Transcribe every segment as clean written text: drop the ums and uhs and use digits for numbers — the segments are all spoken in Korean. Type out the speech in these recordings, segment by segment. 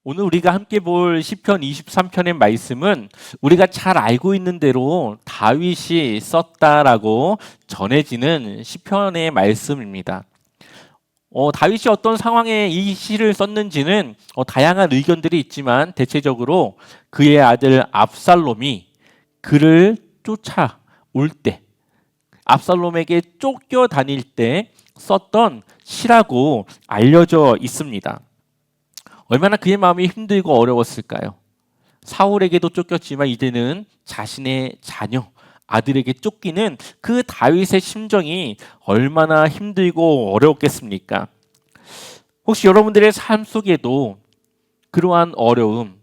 오늘 우리가 함께 볼 시편 23편의 말씀은 우리가 잘 알고 있는 대로 다윗이 썼다라고 전해지는 시편의 말씀입니다. 다윗이 어떤 상황에 이 시를 썼는지는 다양한 의견들이 있지만 대체적으로 그의 아들 압살롬이 그를 쫓아올 때, 압살롬에게 쫓겨 다닐 때 썼던 시라고 알려져 있습니다. 얼마나 그의 마음이 힘들고 어려웠을까요? 사울에게도 쫓겼지만 이제는 자신의 자녀, 아들에게 쫓기는 그 다윗의 심정이 얼마나 힘들고 어려웠겠습니까? 혹시 여러분들의 삶 속에도 그러한 어려움,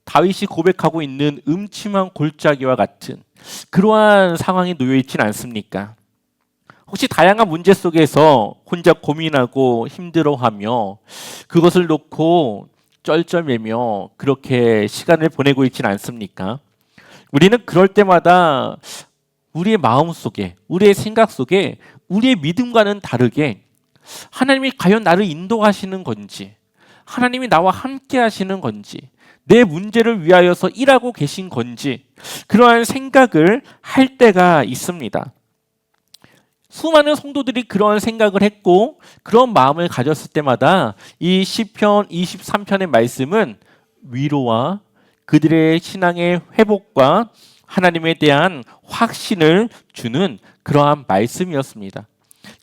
다윗이 고백하고 있는 음침한 골짜기와 같은 그러한 상황에 놓여 있지는 않습니까? 혹시 다양한 문제 속에서 혼자 고민하고 힘들어하며 그것을 놓고 쩔쩔매며 그렇게 시간을 보내고 있지는 않습니까? 우리는 그럴 때마다 우리의 마음 속에, 우리의 생각 속에 우리의 믿음과는 다르게 하나님이 과연 나를 인도하시는 건지, 하나님이 나와 함께 하시는 건지, 내 문제를 위하여서 일하고 계신 건지 그러한 생각을 할 때가 있습니다. 수많은 성도들이 그런 생각을 했고 그런 마음을 가졌을 때마다 이 시편 23편의 말씀은 위로와 그들의 신앙의 회복과 하나님에 대한 확신을 주는 그러한 말씀이었습니다.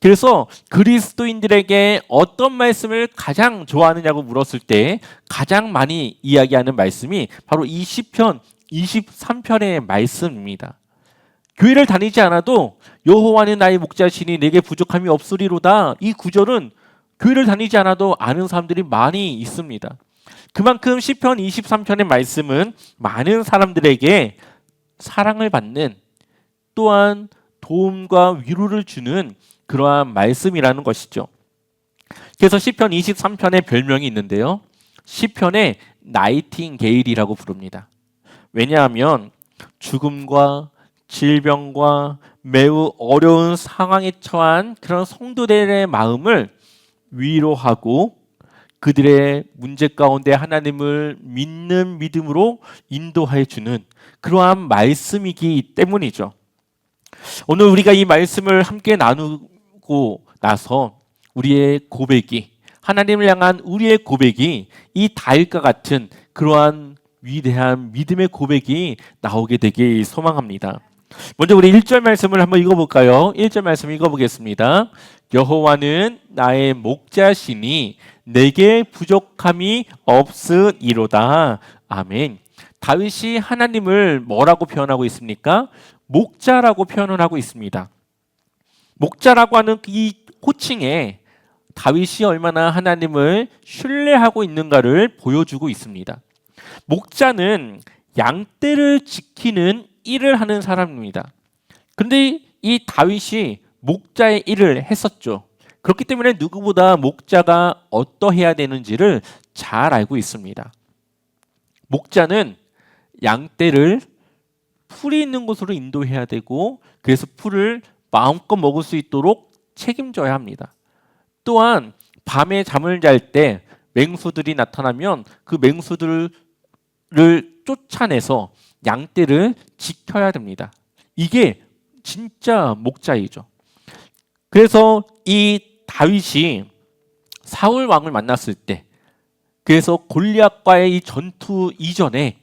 그래서 그리스도인들에게 어떤 말씀을 가장 좋아하느냐고 물었을 때 가장 많이 이야기하는 말씀이 바로 이 시편 23편의 말씀입니다. 교회를 다니지 않아도 여호와는 나의 목자시니 내게 부족함이 없으리로다. 이 구절은 교회를 다니지 않아도 아는 사람들이 많이 있습니다. 그만큼 시편 23편의 말씀은 많은 사람들에게 사랑을 받는, 또한 도움과 위로를 주는 그러한 말씀이라는 것이죠. 그래서 시편 23편의 별명이 있는데요, 시편의 나이팅게일이라고 부릅니다. 왜냐하면 죽음과 질병과 매우 어려운 상황에 처한 그런 성도들의 마음을 위로하고 그들의 문제 가운데 하나님을 믿는 믿음으로 인도해 주는 그러한 말씀이기 때문이죠. 오늘 우리가 이 말씀을 함께 나누고 나서 우리의 고백이, 하나님을 향한 우리의 고백이 이 다윗과 같은 그러한 위대한 믿음의 고백이 나오게 되길 소망합니다. 먼저 우리 1절 말씀을 한번 읽어볼까요? 1절 말씀 읽어보겠습니다. 여호와는 나의 목자시니 내게 부족함이 없으리로다. 아멘. 다윗이 하나님을 뭐라고 표현하고 있습니까? 목자라고 표현을 하고 있습니다. 목자라고 하는 이 호칭에 다윗이 얼마나 하나님을 신뢰하고 있는가를 보여주고 있습니다. 목자는 양떼를 지키는 일을 하는 사람입니다. 그런데 이 다윗이 목자의 일을 했었죠. 그렇기 때문에 누구보다 목자가 어떠해야 되는지를 잘 알고 있습니다. 목자는 양떼를 풀이 있는 곳으로 인도해야 되고, 그래서 풀을 마음껏 먹을 수 있도록 책임져야 합니다. 또한 밤에 잠을 잘 때 맹수들이 나타나면 그 맹수들을 쫓아내서 양떼를 지켜야 됩니다. 이게 진짜 목자이죠. 그래서 이 다윗이 사울 왕을 만났을 때, 그래서 골리앗과의 이 전투 이전에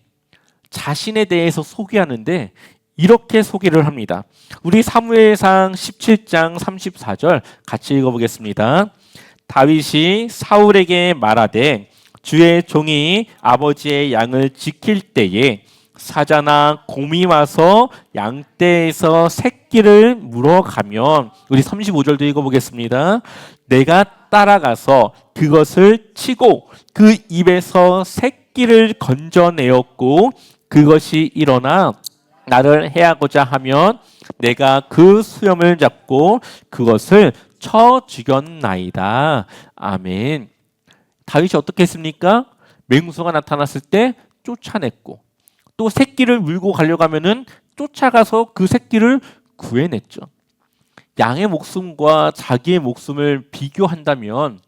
자신에 대해서 소개하는데 이렇게 소개를 합니다. 우리 사무엘상 17장 34절 같이 읽어보겠습니다. 다윗이 사울에게 말하되 주의 종이 아버지의 양을 지킬 때에 사자나 곰이 와서 양떼에서 새끼를 물어가면, 우리 35절도 읽어보겠습니다. 내가 따라가서 그것을 치고 그 입에서 새끼를 건져내었고 그것이 일어나 나를 해하고자 하면 내가 그 수염을 잡고 그것을 쳐 죽였나이다. 아멘. 다윗이 어떻게 했습니까? 맹수가 나타났을 때 쫓아냈고, 또 새끼를 물고 가려고 하면은 쫓아가서 그 새끼를 구해냈죠. 양의 목숨과 자기의 목숨을 비교한다면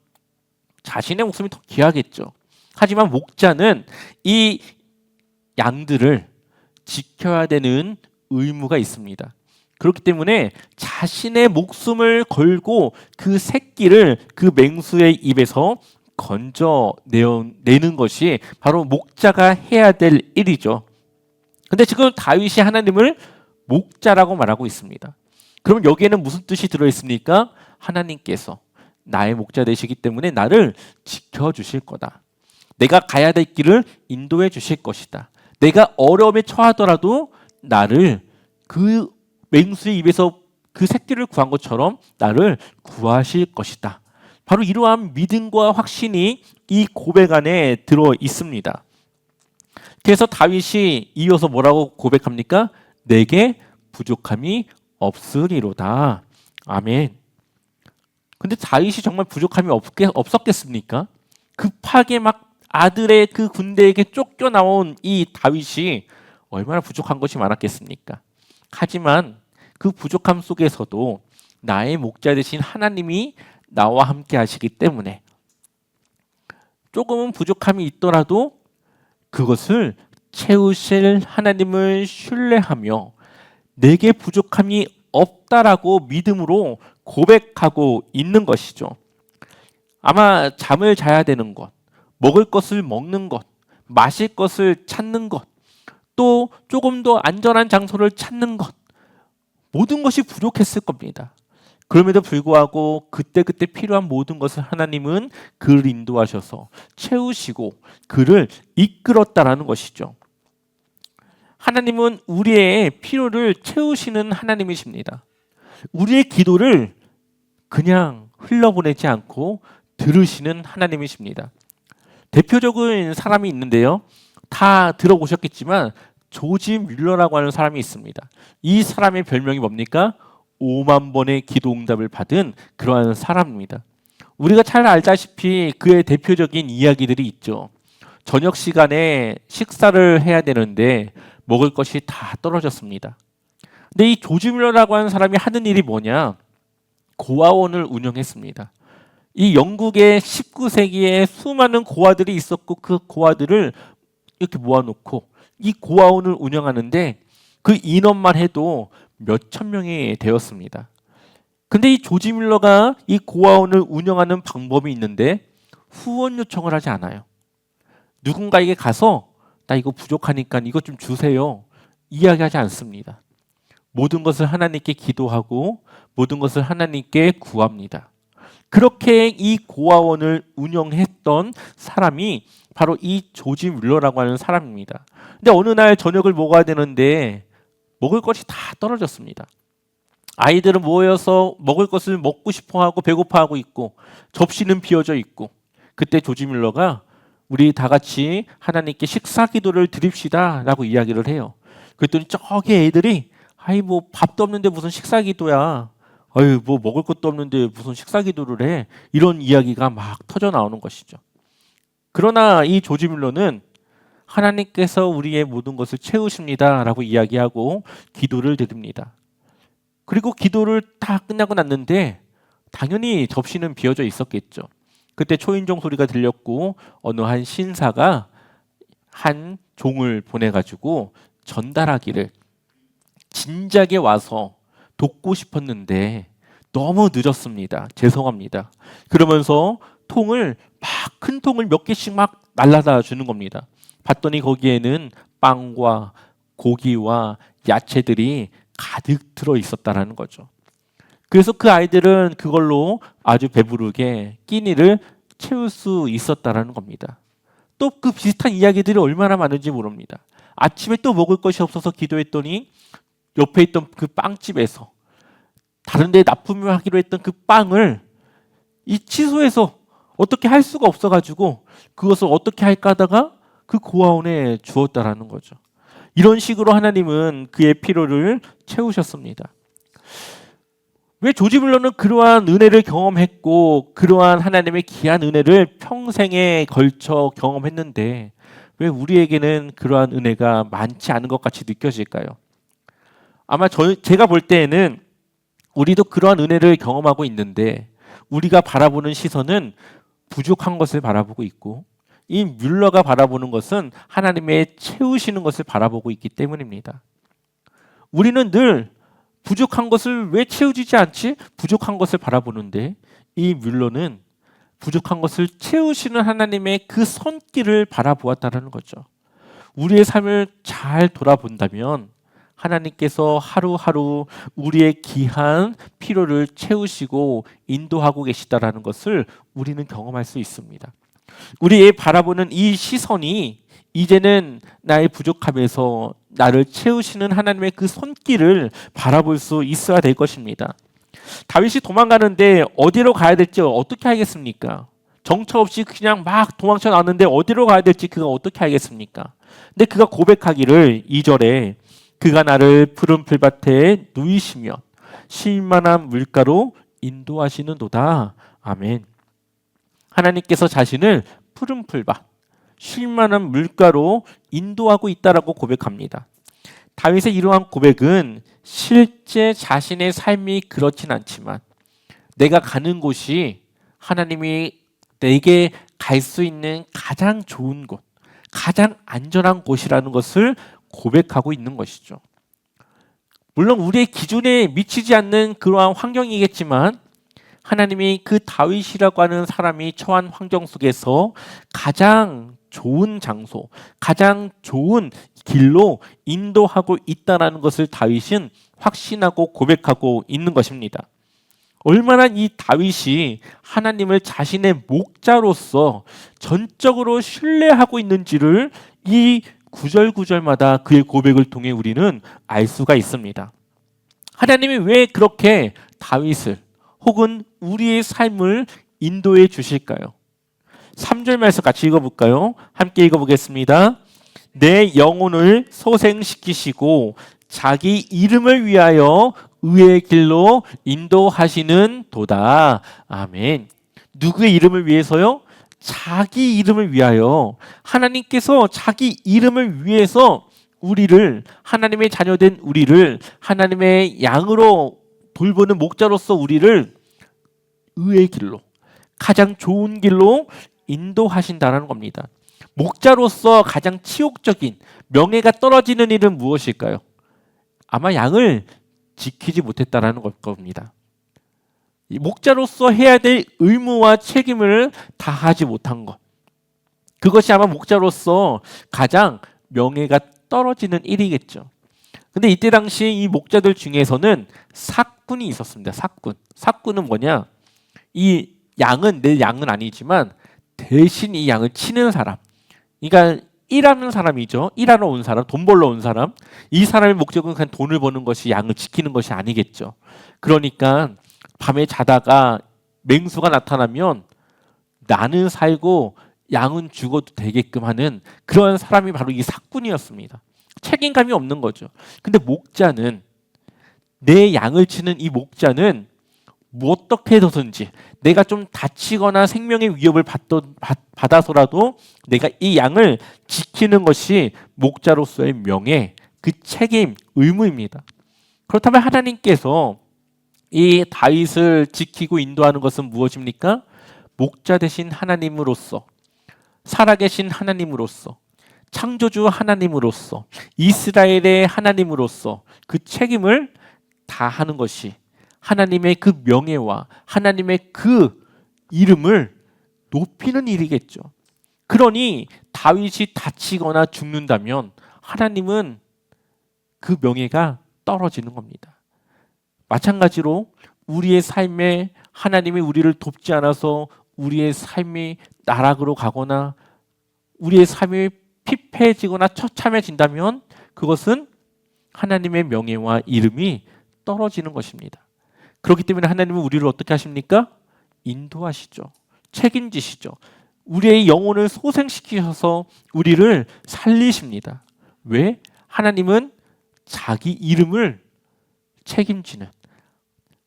자신의 목숨이 더 귀하겠죠. 하지만 목자는 이 양들을 지켜야 되는 의무가 있습니다. 그렇기 때문에 자신의 목숨을 걸고 그 새끼를 그 맹수의 입에서 건져내는 것이 바로 목자가 해야 될 일이죠. 근데 지금 다윗이 하나님을 목자라고 말하고 있습니다. 그럼 여기에는 무슨 뜻이 들어있습니까? 하나님께서 나의 목자 되시기 때문에 나를 지켜주실 거다. 내가 가야 될 길을 인도해 주실 것이다. 내가 어려움에 처하더라도 나를 그 맹수의 입에서 그 새끼를 구한 것처럼 나를 구하실 것이다. 바로 이러한 믿음과 확신이 이 고백 안에 들어 있습니다. 그래서 다윗이 이어서 뭐라고 고백합니까? 내게 부족함이 없으리로다. 아멘. 근데 다윗이 정말 부족함이 없었겠습니까? 급하게 막 아들의 그 군대에게 쫓겨나온 이 다윗이 얼마나 부족한 것이 많았겠습니까? 하지만 그 부족함 속에서도 나의 목자 되신 하나님이 나와 함께 하시기 때문에 조금은 부족함이 있더라도 그것을 채우실 하나님을 신뢰하며 내게 부족함이 없다라고 믿음으로 고백하고 있는 것이죠. 아마 잠을 자야 되는 것, 먹을 것을 먹는 것, 마실 것을 찾는 것, 또 조금 더 안전한 장소를 찾는 것, 모든 것이 부족했을 겁니다. 그럼에도 불구하고 그때그때 필요한 모든 것을 하나님은 그를 인도하셔서 채우시고 그를 이끌었다라는 것이죠. 하나님은 우리의 필요를 채우시는 하나님이십니다. 우리의 기도를 그냥 흘러보내지 않고 들으시는 하나님이십니다. 대표적인 사람이 있는데요. 다 들어보셨겠지만 조지 뮬러라고 하는 사람이 있습니다. 이 사람의 별명이 뭡니까? 5만 번의 기도 응답을 받은 그러한 사람입니다. 우리가 잘 알다시피 그의 대표적인 이야기들이 있죠. 저녁 시간에 식사를 해야 되는데 먹을 것이 다 떨어졌습니다. 근데 이 조지 뮬러라고 하는 사람이 하는 일이 뭐냐? 고아원을 운영했습니다. 이 영국의 19세기에 수많은 고아들이 있었고 그 고아들을 이렇게 모아놓고 이 고아원을 운영하는데 그 인원만 해도 몇천 명이 되었습니다. 근데 이 조지 뮬러가 이 고아원을 운영하는 방법이 있는데 후원 요청을 하지 않아요. 누군가에게 가서 나 이거 부족하니까 이것 좀 주세요. 이야기하지 않습니다. 모든 것을 하나님께 기도하고 모든 것을 하나님께 구합니다. 그렇게 이 고아원을 운영했던 사람이 바로 이 조지 뮬러라고 하는 사람입니다. 근데 어느 날 저녁을 먹어야 되는데 먹을 것이 다 떨어졌습니다. 아이들은 모여서 먹을 것을 먹고 싶어하고 배고파하고 있고 접시는 비어져 있고 그때 조지 뮬러가 우리 다 같이 하나님께 식사 기도를 드립시다 라고 이야기를 해요. 그랬더니 저기 애들이 아이 뭐 밥도 없는데 무슨 식사 기도야. 아유 뭐 먹을 것도 없는데 무슨 식사 기도를 해. 이런 이야기가 막 터져 나오는 것이죠. 그러나 이 조지 뮬러는 하나님께서 우리의 모든 것을 채우십니다 라고 이야기하고 기도를 드립니다. 그리고 기도를 다 끝나고 났는데 당연히 접시는 비어져 있었겠죠. 그때 초인종 소리가 들렸고 어느 한 신사가 한 종을 보내가지고 전달하기를 진작에 와서 돕고 싶었는데 너무 늦었습니다. 죄송합니다. 그러면서 통을 막 큰 통을 몇 개씩 막 날라다 주는 겁니다. 봤더니 거기에는 빵과 고기와 야채들이 가득 들어 있었다라는 거죠. 그래서 그 아이들은 그걸로 아주 배부르게 끼니를 채울 수 있었다라는 겁니다. 또 그 비슷한 이야기들이 얼마나 많은지 모릅니다. 아침에 또 먹을 것이 없어서 기도했더니 옆에 있던 그 빵집에서 다른 데 납품을 하기로 했던 그 빵을 이 취소해서 어떻게 할 수가 없어가지고 그것을 어떻게 할까 하다가 그 고아원에 주었다라는 거죠. 이런 식으로 하나님은 그의 필요를 채우셨습니다. 왜 조지 뮬러는 그러한 은혜를 경험했고 그러한 하나님의 귀한 은혜를 평생에 걸쳐 경험했는데 왜 우리에게는 그러한 은혜가 많지 않은 것 같이 느껴질까요? 아마 제가 볼 때에는 우리도 그러한 은혜를 경험하고 있는데 우리가 바라보는 시선은 부족한 것을 바라보고 있고 이 뮬러가 바라보는 것은 하나님의 채우시는 것을 바라보고 있기 때문입니다. 우리는 늘 부족한 것을 왜 채워지지 않지? 부족한 것을 바라보는데 이 뮬러는 부족한 것을 채우시는 하나님의 그 손길을 바라보았다는 거죠. 우리의 삶을 잘 돌아본다면 하나님께서 하루하루 우리의 귀한 필요를 채우시고 인도하고 계시다라는 것을 우리는 경험할 수 있습니다. 우리의 바라보는 이 시선이 이제는 나의 부족함에서 나를 채우시는 하나님의 그 손길을 바라볼 수 있어야 될 것입니다. 다윗이 도망가는데 어디로 가야 될지 어떻게 알겠습니까? 정처 없이 그냥 막 도망쳐 나왔는데 어디로 가야 될지 그가 어떻게 알겠습니까? 근데 그가 고백하기를 2절에 그가 나를 푸른 풀밭에 누이시며 쉴만한 물가로 인도하시는도다. 아멘. 하나님께서 자신을 푸른 풀밭, 쉴만한 물가로 인도하고 있다라고 고백합니다. 다윗의 이러한 고백은 실제 자신의 삶이 그렇진 않지만 내가 가는 곳이 하나님이 내게 갈 수 있는 가장 좋은 곳, 가장 안전한 곳이라는 것을 고백하고 있는 것이죠. 물론 우리의 기준에 미치지 않는 그러한 환경이겠지만 하나님이 그 다윗이라고 하는 사람이 처한 환경 속에서 가장 좋은 장소, 가장 좋은 길로 인도하고 있다는 것을 다윗은 확신하고 고백하고 있는 것입니다. 얼마나 이 다윗이 하나님을 자신의 목자로서 전적으로 신뢰하고 있는지를 이 구절구절마다 그의 고백을 통해 우리는 알 수가 있습니다. 하나님이 왜 그렇게 다윗을 혹은 우리의 삶을 인도해 주실까요? 3절 말씀 같이 읽어볼까요? 함께 읽어보겠습니다. 내 영혼을 소생시키시고 자기 이름을 위하여 의의 길로 인도하시는 도다. 아멘. 누구의 이름을 위해서요? 자기 이름을 위하여. 하나님께서 자기 이름을 위해서 우리를, 하나님의 자녀된 우리를 하나님의 양으로 돌보는 목자로서 우리를 의의 길로, 가장 좋은 길로 인도하신다는 겁니다. 목자로서 가장 치욕적인 명예가 떨어지는 일은 무엇일까요? 아마 양을 지키지 못했다라는 걸 겁니다. 목자로서 해야 될 의무와 책임을 다하지 못한 것. 그것이 아마 목자로서 가장 명예가 떨어지는 일이겠죠. 근데 이때 당시 이 목자들 중에서는 삭군이 있었습니다. 삭군. 삭군은 뭐냐? 이 양은 내 양은 아니지만 대신 이 양을 치는 사람. 그러니까 일하는 사람이죠. 일하러 온 사람, 돈 벌러 온 사람. 이 사람의 목적은 그냥 돈을 버는 것이, 양을 지키는 것이 아니겠죠. 그러니까 밤에 자다가 맹수가 나타나면 나는 살고 양은 죽어도 되게끔 하는 그런 사람이 바로 이 삭군이었습니다. 책임감이 없는 거죠. 근데 목자는, 내 양을 치는 이 목자는 뭐 어떻게 해서든지 내가 좀 다치거나 생명의 위협을 받아서라도 내가 이 양을 지키는 것이 목자로서의 명예, 그 책임, 의무입니다. 그렇다면 하나님께서 이 다윗을 지키고 인도하는 것은 무엇입니까? 목자 되신 하나님으로서, 살아계신 하나님으로서, 창조주 하나님으로서, 이스라엘의 하나님으로서 그 책임을 다하는 것이 하나님의 그 명예와 하나님의 그 이름을 높이는 일이겠죠. 그러니 다윗이 다치거나 죽는다면 하나님은 그 명예가 떨어지는 겁니다. 마찬가지로 우리의 삶에 하나님이 우리를 돕지 않아서 우리의 삶이 나락으로 가거나 우리의 삶이 피폐해지거나 처참해진다면 그것은 하나님의 명예와 이름이 떨어지는 것입니다. 그렇기 때문에 하나님은 우리를 어떻게 하십니까? 인도하시죠. 책임지시죠. 우리의 영혼을 소생시키셔서 우리를 살리십니다. 왜? 하나님은 자기 이름을 책임지는,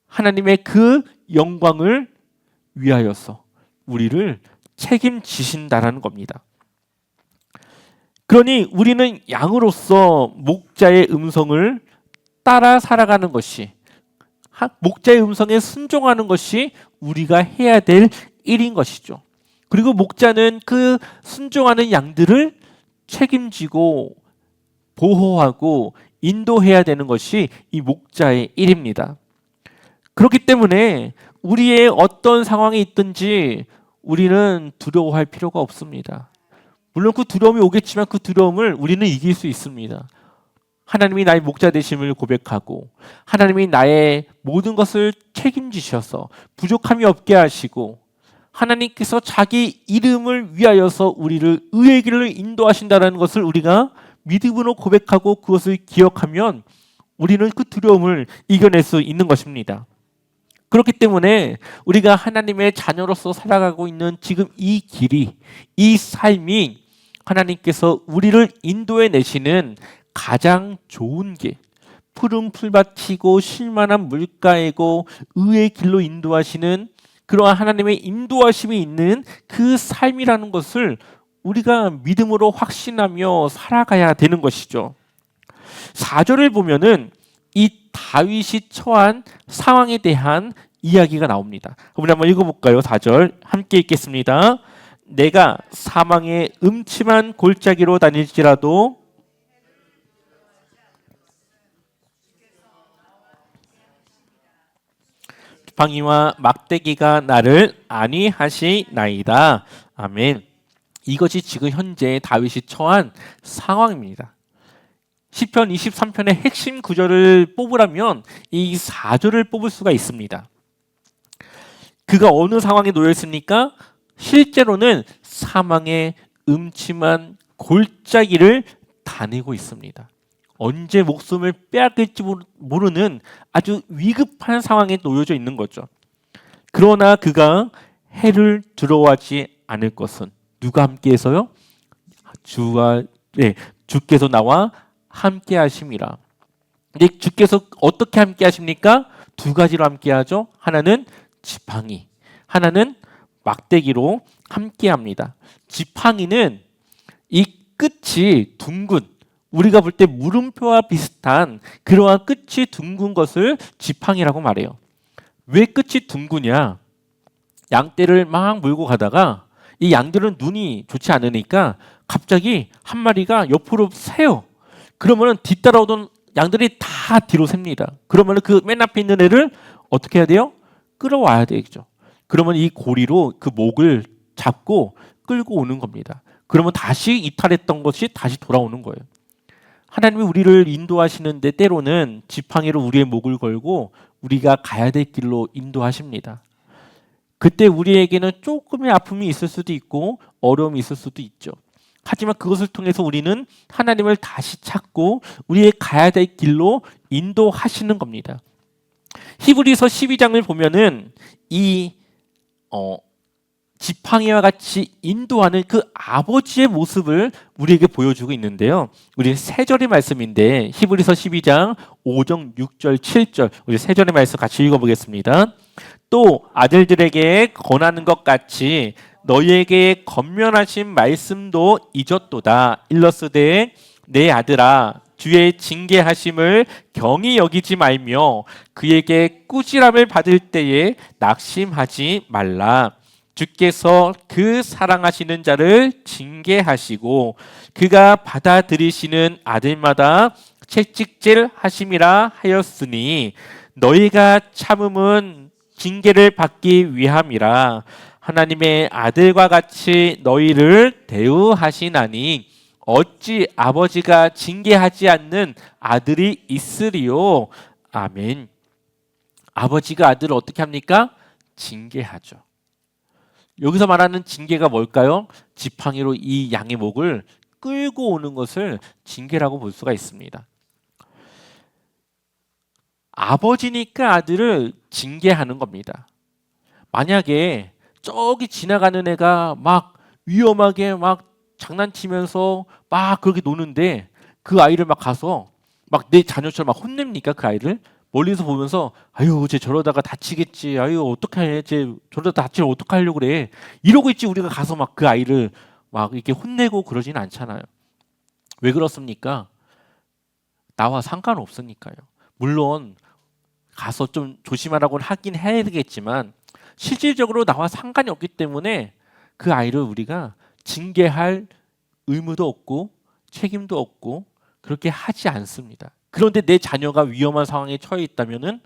하나님의 그 영광을 위하여서 우리를 책임지신다라는 겁니다. 그러니 우리는 양으로서 목자의 음성을 따라 살아가는 것이, 목자의 음성에 순종하는 것이 우리가 해야 될 일인 것이죠. 그리고 목자는 그 순종하는 양들을 책임지고 보호하고 인도해야 되는 것이 이 목자의 일입니다. 그렇기 때문에 우리의 어떤 상황이 있든지 우리는 두려워할 필요가 없습니다. 물론 그 두려움이 오겠지만 그 두려움을 우리는 이길 수 있습니다. 하나님이 나의 목자 되심을 고백하고 하나님이 나의 모든 것을 책임지셔서 부족함이 없게 하시고 하나님께서 자기 이름을 위하여서 우리를 의의 길로 인도하신다는 것을 우리가 믿음으로 고백하고 그것을 기억하면 우리는 그 두려움을 이겨낼 수 있는 것입니다. 그렇기 때문에 우리가 하나님의 자녀로서 살아가고 있는 지금 이 길이, 이 삶이 하나님께서 우리를 인도해 내시는 가장 좋은 길, 푸른 풀밭이고 쉴만한 물가이고 의의 길로 인도하시는 그러한 하나님의 인도하심이 있는 그 삶이라는 것을 우리가 믿음으로 확신하며 살아가야 되는 것이죠. 4절을 보면은 이 다윗이 처한 상황에 대한 이야기가 나옵니다. 우리 한번 읽어볼까요? 4절 함께 읽겠습니다. 내가 사망의 음침한 골짜기로 다닐지라도 지팡이와 막대기가 나를 안위하시나이다. 아멘. 이것이 지금 현재 다윗이 처한 상황입니다. 시편 23편의 핵심 구절을 뽑으라면 이 4절을 뽑을 수가 있습니다. 그가 어느 상황에 놓여 있습니까? 실제로는 사망의 음침한 골짜기를 다니고 있습니다. 언제 목숨을 빼앗길지 모르는 아주 위급한 상황에 놓여져 있는 거죠. 그러나 그가 해를 두려워하지 않을 것은 누가 함께해서요? 주께서 나와 함께 하심이라. 근데 주께서 어떻게 함께 하십니까? 두 가지로 함께 하죠. 하나는 지팡이, 하나는 막대기로 함께 합니다. 지팡이는 이 끝이 둥근, 우리가 볼 때 물음표와 비슷한 그러한 끝이 둥근 것을 지팡이라고 말해요. 왜 끝이 둥그냐? 양떼를 막 몰고 가다가 이 양들은 눈이 좋지 않으니까 갑자기 한 마리가 옆으로 새요. 그러면은 뒤따라오던 양들이 다 뒤로 셉니다. 그러면은 그 맨 앞에 있는 애를 어떻게 해야 돼요? 끌어와야 되겠죠. 그러면 이 고리로 그 목을 잡고 끌고 오는 겁니다. 그러면 다시 이탈했던 것이 다시 돌아오는 거예요. 하나님이 우리를 인도하시는데 때로는 지팡이로 우리의 목을 걸고 우리가 가야 될 길로 인도하십니다. 그때 우리에게는 조금의 아픔이 있을 수도 있고 어려움이 있을 수도 있죠. 하지만 그것을 통해서 우리는 하나님을 다시 찾고 우리의 가야 될 길로 인도하시는 겁니다. 히브리서 12장을 보면은 이 지팡이와 같이 인도하는 그 아버지의 모습을 우리에게 보여주고 있는데요. 우리 세 절의 말씀인데 히브리서 12장 5절, 6절, 7절 우리 세 절의 말씀 같이 읽어보겠습니다. 또 아들들에게 권하는 것 같이 너희에게 권면하신 말씀도 잊었도다. 일러스되 내 아들아 주의 징계하심을 경히 여기지 말며 그에게 꾸지람을 받을 때에 낙심하지 말라. 주께서 그 사랑하시는 자를 징계하시고 그가 받아들이시는 아들마다 채찍질 하심이라 하였으니 너희가 참음은 징계를 받기 위함이라. 하나님의 아들과 같이 너희를 대우하시나니 어찌 아버지가 징계하지 않는 아들이 있으리요. 아멘. 아버지가 아들을 어떻게 합니까? 징계하죠. 여기서 말하는 징계가 뭘까요? 지팡이로 이 양의 목을 끌고 오는 것을 징계라고 볼 수가 있습니다. 아버지니까 아들을 징계하는 겁니다. 만약에 저기 지나가는 애가 막 위험하게 막 장난치면서 막 그렇게 노는데 그 아이를 막 가서 막 내 자녀처럼 막 혼냅니까? 그 아이를 멀리서 보면서 아유 쟤 저러다가 다치겠지, 아유 어떡해, 쟤 저러다 다치면 어떡하려고 그래, 이러고 있지 우리가 가서 막 그 아이를 막 이렇게 혼내고 그러지는 않잖아요. 왜 그렇습니까? 나와 상관없으니까요. 물론 가서 좀 조심하라고 하긴 해야 되겠지만 실질적으로 나와 상관이 없기 때문에 그 아이를 우리가 징계할 의무도 없고 책임도 없고 그렇게 하지 않습니다. 그런데 내 자녀가 위험한 상황에 처해 있다면은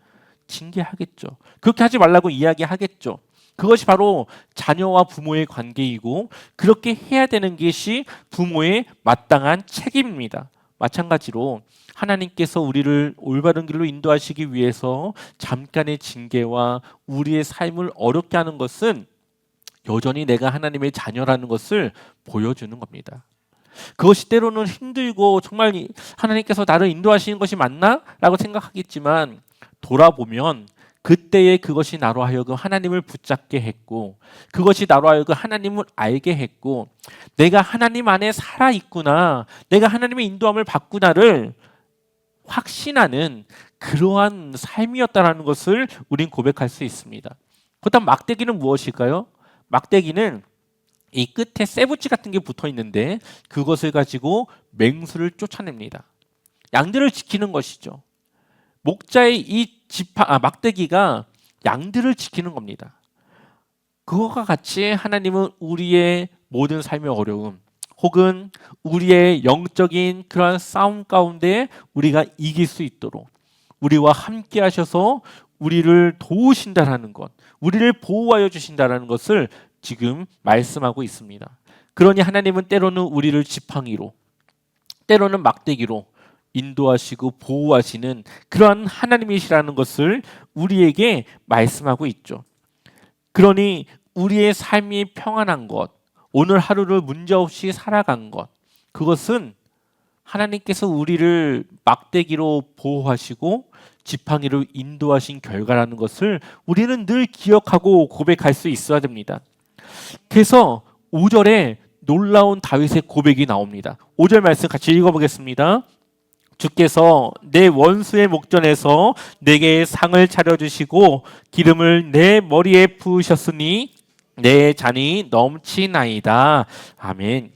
징계하겠죠. 그렇게 하지 말라고 이야기하겠죠. 그것이 바로 자녀와 부모의 관계이고 그렇게 해야 되는 것이 부모의 마땅한 책임입니다. 마찬가지로 하나님께서 우리를 올바른 길로 인도하시기 위해서 잠깐의 징계와 우리의 삶을 어렵게 하는 것은 여전히 내가 하나님의 자녀라는 것을 보여주는 겁니다. 그것이 때로는 힘들고 정말 하나님께서 나를 인도하시는 것이 맞나? 라고 생각하겠지만 돌아보면 그때의 그것이 나로 하여금 하나님을 붙잡게 했고 그것이 나로 하여금 하나님을 알게 했고 내가 하나님 안에 살아있구나, 내가 하나님의 인도함을 받구나를 확신하는 그러한 삶이었다라는 것을 우린 고백할 수 있습니다. 그렇다면 막대기는 무엇일까요? 막대기는 이 끝에 쇠붙이 같은 게 붙어 있는데 그것을 가지고 맹수를 쫓아냅니다. 양들을 지키는 것이죠. 목자의 이 막대기가 양들을 지키는 겁니다. 그것과 같이 하나님은 우리의 모든 삶의 어려움 혹은 우리의 영적인 그러한 싸움 가운데 우리가 이길 수 있도록 우리와 함께 하셔서 우리를 도우신다라는 것, 우리를 보호하여 주신다라는 것을 지금 말씀하고 있습니다. 그러니 하나님은 때로는 우리를 지팡이로, 때로는 막대기로 인도하시고 보호하시는 그러한 하나님이시라는 것을 우리에게 말씀하고 있죠. 그러니 우리의 삶이 평안한 것, 오늘 하루를 문제없이 살아간 것, 그것은 하나님께서 우리를 막대기로 보호하시고 지팡이로 인도하신 결과라는 것을 우리는 늘 기억하고 고백할 수 있어야 됩니다. 그래서 5절에 놀라운 다윗의 고백이 나옵니다. 5절 말씀 같이 읽어보겠습니다. 주께서 내 원수의 목전에서 내게 상을 차려주시고 기름을 내 머리에 부으셨으니 내 잔이 넘치나이다. 아멘.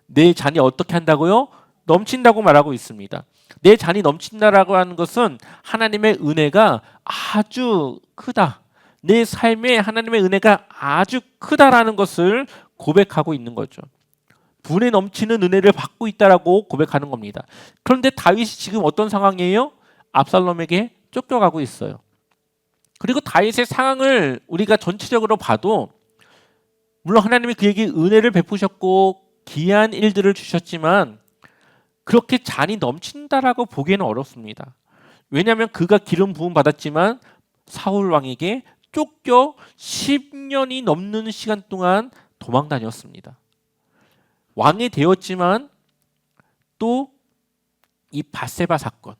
내 잔이 어떻게 한다고요? 넘친다고 말하고 있습니다. 내 잔이 넘친다라고 하는 것은 하나님의 은혜가 아주 크다. 내 삶에 하나님의 은혜가 아주 크다라는 것을 고백하고 있는 거죠. 분에 넘치는 은혜를 받고 있다라고 고백하는 겁니다. 그런데 다윗이 지금 어떤 상황이에요? 압살롬에게 쫓겨가고 있어요. 그리고 다윗의 상황을 우리가 전체적으로 봐도 물론 하나님이 그에게 은혜를 베푸셨고 귀한 일들을 주셨지만 그렇게 잔이 넘친다라고 보기에는 어렵습니다. 왜냐하면 그가 기름 부음 받았지만 사울 왕에게 쫓겨 10년이 넘는 시간 동안 도망 다녔습니다. 왕이 되었지만 또 이 밧세바 사건,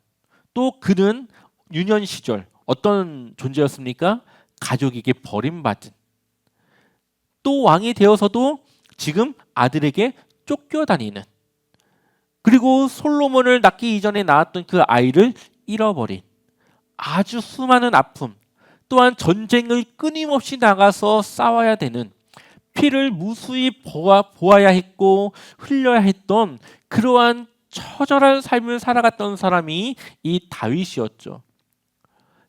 또 그는 유년 시절 어떤 존재였습니까? 가족에게 버림받은, 또 왕이 되어서도 지금 아들에게 쫓겨다니는, 그리고 솔로몬을 낳기 이전에 낳았던 그 아이를 잃어버린 아주 수많은 아픔, 또한 전쟁을 끊임없이 나가서 싸워야 되는, 피를 무수히 보아야 했고 흘려야 했던 그러한 처절한 삶을 살아갔던 사람이 이 다윗이었죠.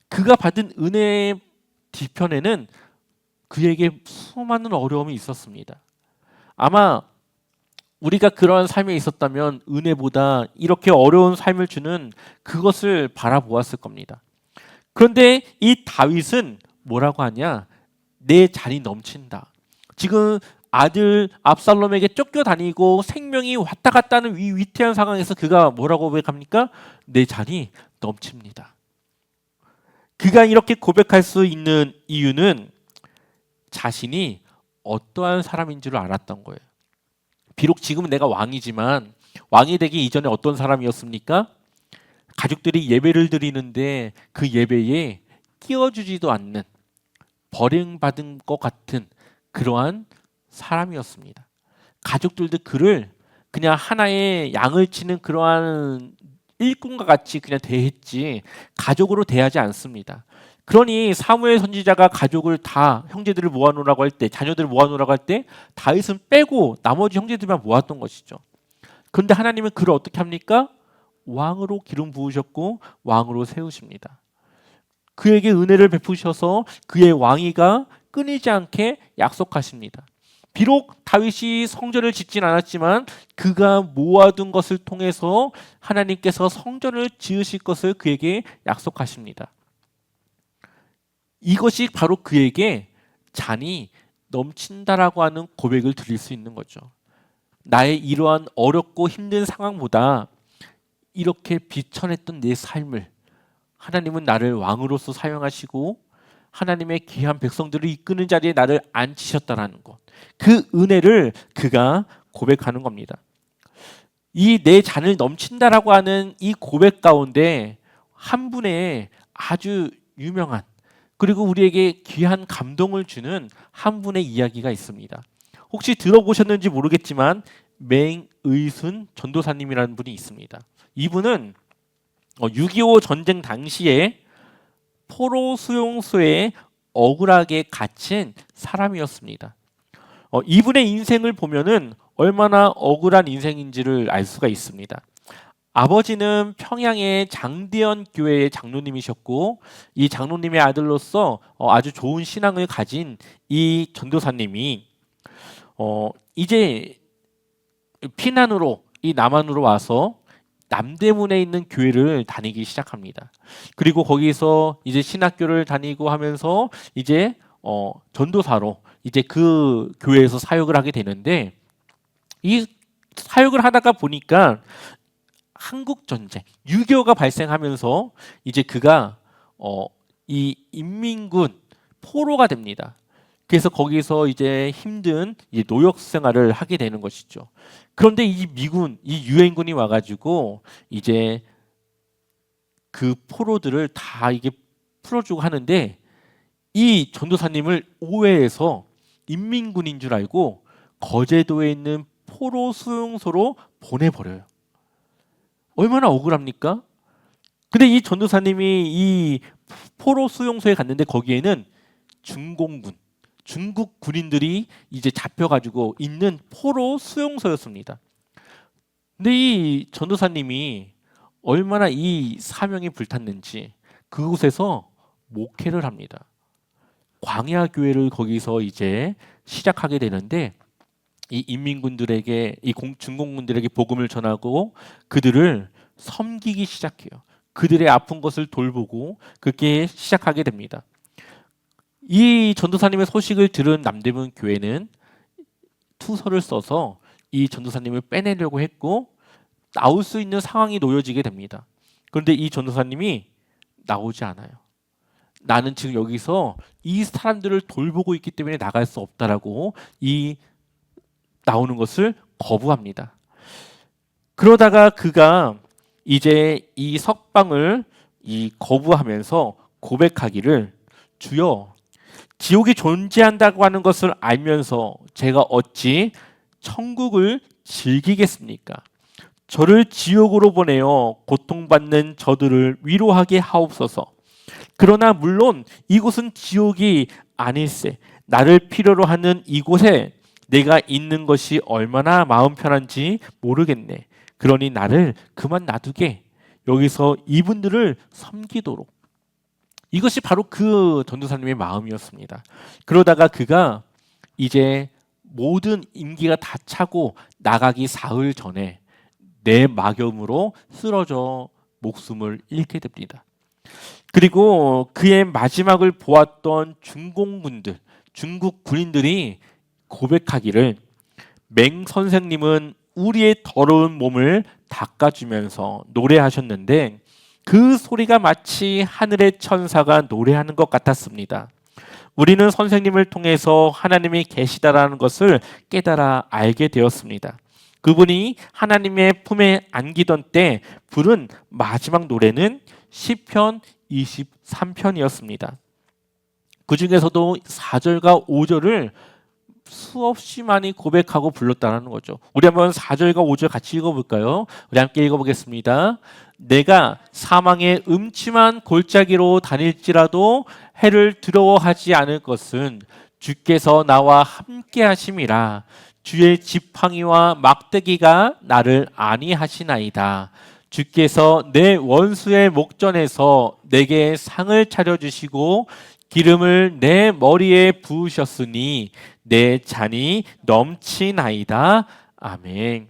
그가 받은 은혜의 뒤편에는 그에게 수많은 어려움이 있었습니다. 아마 우리가 그러한 삶에 있었다면 은혜보다 이렇게 어려운 삶을 주는 그것을 바라보았을 겁니다. 그런데 이 다윗은 뭐라고 하냐? 내 잔이 넘친다. 지금 아들 압살롬에게 쫓겨다니고 생명이 왔다 갔다 하는 위태한 상황에서 그가 뭐라고 고백합니까? 내 잔이 넘칩니다. 그가 이렇게 고백할 수 있는 이유는 자신이 어떠한 사람인 줄 알았던 거예요. 비록 지금은 내가 왕이지만 왕이 되기 이전에 어떤 사람이었습니까? 가족들이 예배를 드리는데 그 예배에 끼워주지도 않는, 버림받은 것 같은 그러한 사람이었습니다. 가족들도 그를 그냥 하나의 양을 치는 그러한 일꾼과 같이 그냥 대했지 가족으로 대하지 않습니다. 그러니 사무엘 선지자가 가족을 다 형제들을 모아놓으라고 할 때, 자녀들을 모아놓으라고 할 때 다윗은 빼고 나머지 형제들만 모았던 것이죠. 그런데 하나님은 그를 어떻게 합니까? 왕으로 기름 부으셨고 왕으로 세우십니다. 그에게 은혜를 베푸셔서 그의 왕위가 끊이지 않게 약속하십니다. 비록 다윗이 성전을 짓진 않았지만 그가 모아둔 것을 통해서 하나님께서 성전을 지으실 것을 그에게 약속하십니다. 이것이 바로 그에게 잔이 넘친다라고 하는 고백을 드릴 수 있는 거죠. 나의 이러한 어렵고 힘든 상황보다 이렇게 비천했던 내 삶을 하나님은 나를 왕으로서 사용하시고 하나님의 귀한 백성들을 이끄는 자리에 나를 앉히셨다라는 것, 그 은혜를 그가 고백하는 겁니다. 이 내 잔을 넘친다라고 하는 이 고백 가운데 한 분의 아주 유명한, 그리고 우리에게 귀한 감동을 주는 한 분의 이야기가 있습니다. 혹시 들어보셨는지 모르겠지만 맹의순 전도사님이라는 분이 있습니다. 이분은 6.25 전쟁 당시에 포로 수용소에 억울하게 갇힌 사람이었습니다. 이분의 인생을 보면은 얼마나 억울한 인생인지를 알 수가 있습니다. 아버지는 평양의 장대현 교회의 장로님이셨고, 이 장로님의 아들로서 아주 좋은 신앙을 가진 이 전도사님이 이제 피난으로 이 남한으로 와서 남대문에 있는 교회를 다니기 시작합니다. 그리고 거기서 이제 신학교를 다니고 하면서 이제 전도사로 이제 그 교회에서 사역을 하게 되는데, 이 사역을 하다가 보니까 한국 전쟁 6.25가 발생하면서 이제 그가 이 인민군 포로가 됩니다. 그래서 거기서 이제 힘든 이제 노역 생활을 하게 되는 것이죠. 그런데 이 미군, 이 유엔군이 와가지고 이제 그 포로들을 다 이게 풀어주고 하는데, 이 전도사님을 오해해서 인민군인 줄 알고 거제도에 있는 포로 수용소로 보내버려요. 얼마나 억울합니까? 근데 이 전도사님이 이 포로 수용소에 갔는데 거기에는 중공군, 중국 군인들이 이제 잡혀가지고 있는 포로 수용소였습니다. 근데 이 전도사님이 얼마나 이 사명이 불탔는지 그곳에서 목회를 합니다. 광야교회를 거기서 이제 시작하게 되는데, 이 인민군들에게, 이 중공군들에게 복음을 전하고 그들을 섬기기 시작해요. 그들의 아픈 것을 돌보고 그렇게 시작하게 됩니다. 이 전도사님의 소식을 들은 남대문 교회는 투서를 써서 이 전도사님을 빼내려고 했고 나올 수 있는 상황이 놓여지게 됩니다. 그런데 이 전도사님이 나오지 않아요. 나는 지금 여기서 이 사람들을 돌보고 있기 때문에 나갈 수 없다라고 이 나오는 것을 거부합니다. 그러다가 그가 이제 이 석방을 거부하면서 고백하기를, 주여, 지옥이 존재한다고 하는 것을 알면서 제가 어찌 천국을 즐기겠습니까? 저를 지옥으로 보내어 고통받는 저들을 위로하게 하옵소서. 그러나 물론 이곳은 지옥이 아닐세. 나를 필요로 하는 이곳에 내가 있는 것이 얼마나 마음 편한지 모르겠네. 그러니 나를 그만 놔두게. 여기서 이분들을 섬기도록. 이것이 바로 그 전도사님의 마음이었습니다. 그러다가 그가 이제 모든 임기가 다 차고 나가기 사흘 전에 내 막염으로 쓰러져 목숨을 잃게 됩니다. 그리고 그의 마지막을 보았던 중공군들, 중국 군인들이 고백하기를, 맹 선생님은 우리의 더러운 몸을 닦아주면서 노래하셨는데 그 소리가 마치 하늘의 천사가 노래하는 것 같았습니다. 우리는 선생님을 통해서 하나님이 계시다라는 것을 깨달아 알게 되었습니다. 그분이 하나님의 품에 안기던 때 부른 마지막 노래는 시편 23편이었습니다. 그 중에서도 4절과 5절을 수없이 많이 고백하고 불렀다는 거죠. 우리 한번 4절과 5절 같이 읽어볼까요? 우리 함께 읽어보겠습니다. 내가 사망의 음침한 골짜기로 다닐지라도 해를 두려워하지 않을 것은 주께서 나와 함께 하심이라. 주의 지팡이와 막대기가 나를 안위하시나이다. 주께서 내 원수의 목전에서 내게 상을 차려주시고 기름을 내 머리에 부으셨으니 내 잔이 넘치나이다. 아멘.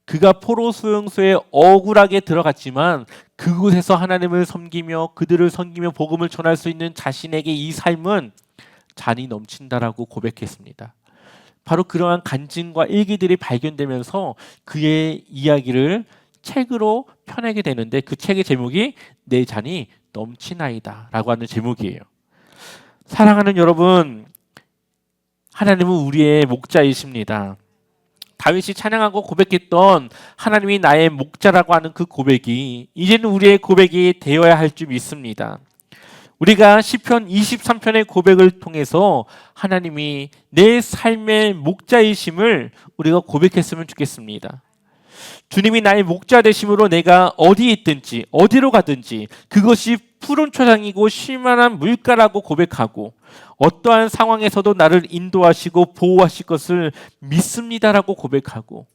그가 포로 수용소에 억울하게 들어갔지만 그곳에서 하나님을 섬기며 그들을 섬기며 복음을 전할 수 있는 자신에게 이 삶은 잔이 넘친다라고 고백했습니다. 바로 그러한 간증과 일기들이 발견되면서 그의 이야기를 책으로 펴내게 되는데 그 책의 제목이 내 잔이 넘치나이다 라고 하는 제목이에요. 사랑하는 여러분, 하나님은 우리의 목자이십니다. 다윗이 찬양하고 고백했던 하나님이 나의 목자라고 하는 그 고백이 이제는 우리의 고백이 되어야 할 줄 믿습니다. 우리가 시편 23편의 고백을 통해서 하나님이 내 삶의 목자이심을 우리가 고백했으면 좋겠습니다. 주님이 나의 목자 되심으로 내가 어디에 있든지 어디로 가든지 그것이 푸른 초장이고 쉴만한 물가라고 고백하고 어떠한 상황에서도 나를 인도하시고 보호하실 것을 믿습니다라고 고백하고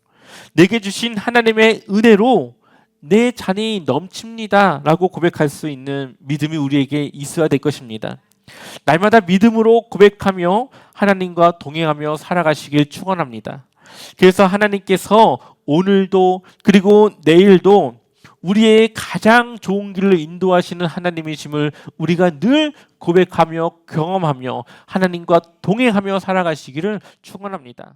내게 주신 하나님의 은혜로 내 잔이 넘칩니다라고 고백할 수 있는 믿음이 우리에게 있어야 될 것입니다. 날마다 믿음으로 고백하며 하나님과 동행하며 살아가시길 축원합니다. 그래서 하나님께서 오늘도 그리고 내일도 우리의 가장 좋은 길을 인도하시는 하나님이심을 우리가 늘 고백하며 경험하며 하나님과 동행하며 살아가시기를 축원합니다.